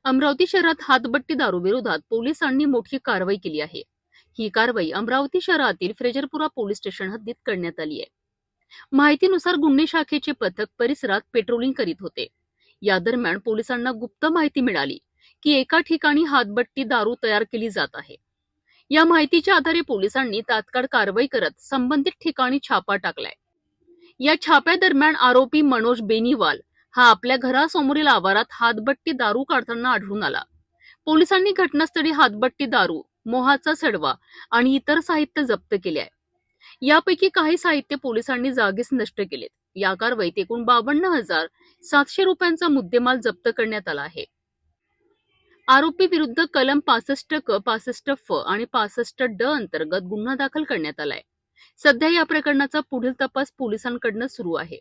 अमरावती शहरात हातबट्टी दारू विरोधात पोलिसांनी मोठी कारवाई केली आहे। ही कारवाई अमरावती शहरातील फ्रेजरपुरा पोलीस स्टेशन हद्दीत करण्यात आली आहे। माहितीनुसार गुन्हे शाखेचे पथक परिसरात पेट्रोलिंग करीत होते। या दरम्यान पोलिसांना गुप्त माहिती मिळाली की एका ठिकाणी हातबट्टी दारू तयार केली जात आहे। या माहितीच्या आधारे पोलिसांनी तात्काळ कारवाई करत संबंधित ठिकाणी छापा टाकलाय। या छाप्यादरम्यान आरोपी मनोज बेनीवाल हा आपल्या घरासमोरील आवारात हातबट्टी दारू काढताना आढळून आला। पोलिसांनी घटनास्थळी हातबट्टी दारू, मोहाचा सडवा आणि इतर साहित्य जप्त केले आहे। यापैकी काही साहित्य पोलिसांनी जागीच नष्ट केलेत। या कारवाईत एकूण 52,700 रुपयांचा मुद्देमाल जप्त करण्यात आला आहे। आरोपी विरुद्ध कलम 65 क, 65 फ आणि 65 ड अंतर्गत गुन्हा दाखल करण्यात आलाय। सध्या या प्रकरणाचा पुढील तपास पोलिसांकडून सुरू आहे।